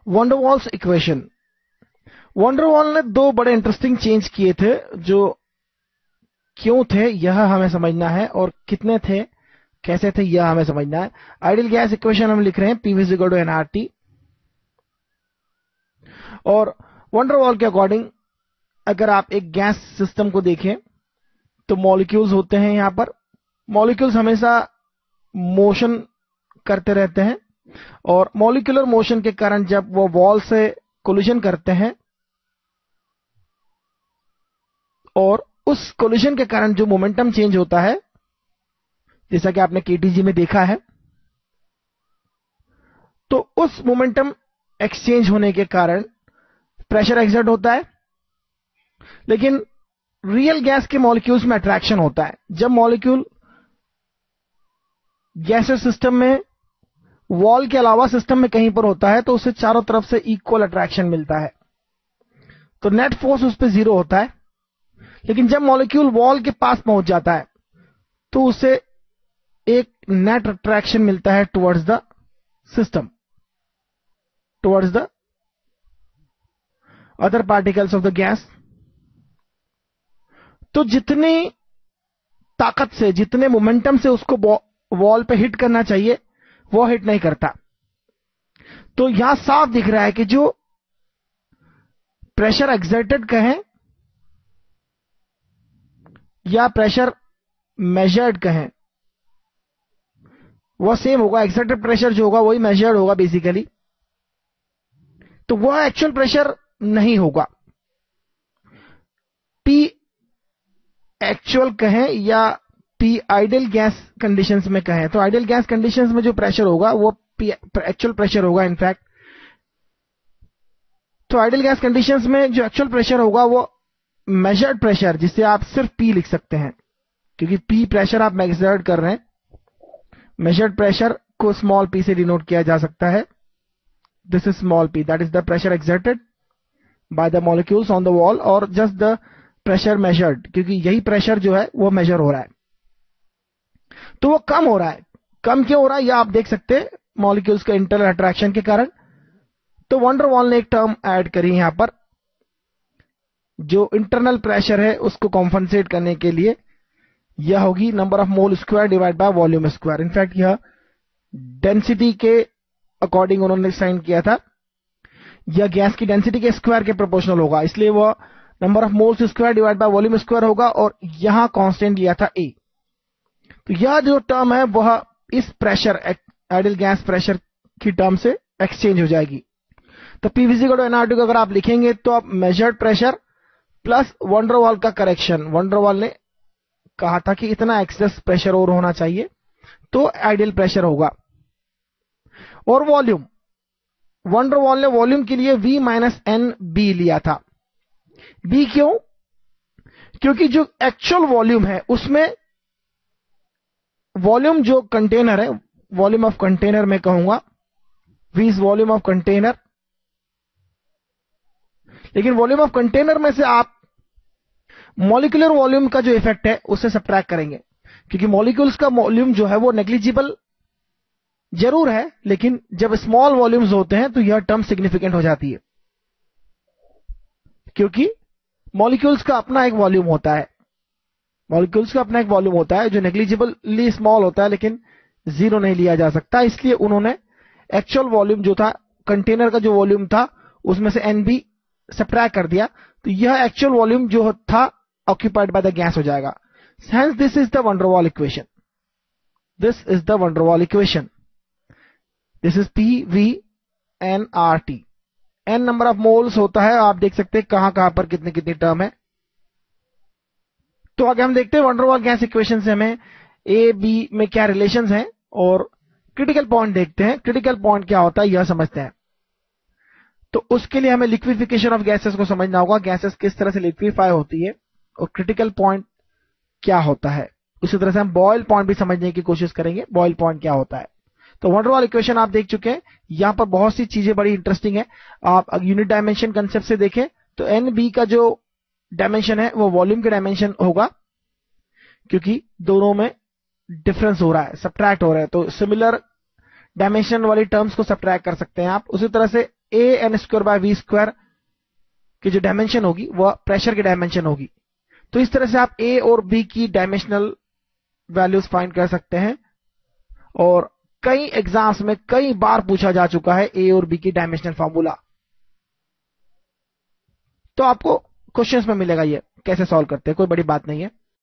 Wonder walls equation. Wonder wall ने दो बड़े इंटरेस्टिंग चेंज किए थे, जो क्यों थे यह हमें समझना है, और कितने थे, कैसे थे, यह हमें समझना है। आइडियल गैस इक्वेशन हम लिख रहे हैं PV = nRT, और वंडर वॉल के अकॉर्डिंग अगर आप एक गैस सिस्टम को देखें तो मॉलिक्यूल्स होते हैं। यहां पर मॉलिक्यूल्स हमेशा मोशन करते रहते हैं, और मॉलिक्यूलर मोशन के कारण जब वो वॉल से कोलिजन करते हैं, और उस कोलिजन के कारण जो मोमेंटम चेंज होता है, जैसा कि आपने KTG में देखा है, तो उस मोमेंटम एक्सचेंज होने के कारण प्रेशर एक्सर्ट होता है। लेकिन रियल गैस के मॉलिक्यूल्स में अट्रैक्शन होता है। जब मॉलिक्यूल गैसेस सिस्टम में वॉल के अलावा सिस्टम में कहीं पर होता है, तो उसे चारों तरफ से इक्वल अट्रैक्शन मिलता है, तो नेट फोर्स उस पर 0 होता है। लेकिन जब मॉलिक्यूल वॉल के पास पहुंच जाता है, तो उसे एक नेट अट्रैक्शन मिलता है towards the system, towards the other particles of the gas. तो जितनी ताकत से, जितने मोमेंटम से उसको वॉल पे हिट करना चाहिए, वो हिट नहीं करता। तो यहां साफ दिख रहा है कि जो प्रेशर एक्सर्टेड कहें या प्रेशर मेजर्ड कहें, वह सेम होगा। एक्सर्टेड प्रेशर जो होगा वही मेजर्ड होगा बेसिकली, तो वह एक्चुअल प्रेशर नहीं होगा। P एक्चुअल कहें या P आइडियल गैस कंडीशंस में कहें, तो आइडियल गैस कंडीशंस में जो प्रेशर होगा वो P एक्चुअल प्रेशर होगा इनफैक्ट। तो आइडियल गैस कंडीशंस में जो एक्चुअल प्रेशर होगा वो मेजर्ड प्रेशर, जिसे आप सिर्फ P लिख सकते हैं, क्योंकि P प्रेशर आप मेजर्ड कर रहे हैं। मेजर्ड प्रेशर को स्मॉल p से डिनोट किया जा सकता है। This is small p, that is the pressure exerted by the molecules on the wall, और जस्ट द प्रेशर मेजर्ड, क्योंकि यही प्रेशर जो है वो मेजर हो रहा है। तो वो कम हो रहा है। कम क्यों हो रहा है यह आप देख सकते हैं, मॉलिक्यूल्स के इंटरनल अट्रैक्शन के कारण। तो वंडर वॉल ने एक टर्म ऐड करी यहां पर, जो इंटरनल प्रेशर है उसको कॉम्पनसेट करने के लिए। यह होगी number of mole square divide by volume square. In fact यह डेंसिटी के अकॉर्डिंग उन्होंने साइन किया था। यह गैस की डेंसिटी के स्क्वायर के प्रोपोर्शनल होगा, इसलिए वह number of moles square divide by volume square होगा, और यहां कांस्टेंट लिया था A। तो यह जो टर्म है वह इस प्रेशर, आइडियल गैस प्रेशर की टर्म से एक्सचेंज हो जाएगी। तो PV = nRT को अगर आप लिखेंगे तो आप measured pressure plus wonder wall का करेक्शन, वंडर वॉल ने कहा था कि इतना एक्सेस प्रेशर और होना चाहिए तो आइडियल प्रेशर होगा। और वॉल्यूम, वंडर वॉल ने वॉल्यूम के लिए V - NB लिया था। B क्यों? क्योंकि जो एक्चुअल वॉल्यूम है उसमें, वॉल्यूम जो कंटेनर है, वॉल्यूम ऑफ कंटेनर मैं कहूंगा, V is volume of container. लेकिन वॉल्यूम ऑफ कंटेनर में से आप मॉलिक्यूलर वॉल्यूम का जो इफेक्ट है उससे सब्ट्रैक्ट करेंगे, क्योंकि मॉलिक्यूल्स का वॉल्यूम जो है वो नेग्लिजिबल जरूर है, लेकिन जब स्मॉल वॉल्यूम्स होते हैं तो यह टर्म सिग्निफिकेंट हो जाती है, क्योंकि मॉलिक्यूल्स का अपना एक वॉल्यूम होता है। मॉलिक्यूल्स का अपना एक वॉल्यूम होता है जो नेग्लिजिबली स्मॉल होता है, लेकिन 0 नहीं लिया जा सकता। इसलिए उन्होंने एक्चुअल वॉल्यूम जो था, कंटेनर का जो वॉल्यूम था, उसमें से NB सब्ट्रैक्ट कर दिया, तो यह एक्चुअल वॉल्यूम जो था ऑक्यूपाइड बाय द गैस हो जाएगा। Hence this is the wonder wall equation. This is the wonder wall equation. This is PV nRT। n number of moles होता है, आप देख सकते हैं कहां कहां पर कितनी कितनी टर्म है। तो आगे हम देखते हैं वंडर वॉल गैस इक्वेशन से हमें A B में क्या रिलेशंस हैं, और क्रिटिकल पॉइंट देखते हैं। क्रिटिकल पॉइंट क्या होता है यह समझते हैं। तो उसके लिए हमें लिक्विफिकेशन ऑफ गैसेस को समझना होगा, गैसेस किस तरह से लिक्विफाई होती है और क्रिटिकल पॉइंट क्या होता है। उसी तरह से हम बॉयल पॉइंट भी समझने की कोशिश करेंगे, बॉयल पॉइंट क्या होता है। तो वंडर वॉल इक्वेशन आप देख चुके हैं। यहां पर बहुत सी चीजें बड़ी इंटरेस्टिंग है। आप यूनिट डायमेंशन कंसेप्ट से देखें तो NB का जो डायमेंशन है वो वॉल्यूम के डायमेंशन होगा, क्योंकि दोनों में डिफरेंस हो रहा है, सब्ट्रैक्ट हो रहा है, तो सिमिलर डायमेंशन वाली टर्म्स को सब्ट्रैक्ट कर सकते हैं आप। उसी तरह से A N square by V square की जो डायमेंशन होगी वह प्रेशर की डायमेंशन होगी। तो इस तरह से आप ए और बी की डायमेंशनल वैल्यूज फाइंड कर सकते हैं और कई एग्जाम्स में कई बार पूछा जा चुका है ए और बी की डायमेंशनल फार्मूला। तो आपको क्वेश्चंस में मिलेगा ये कैसे सॉल्व करते हैं, कोई बड़ी बात नहीं है।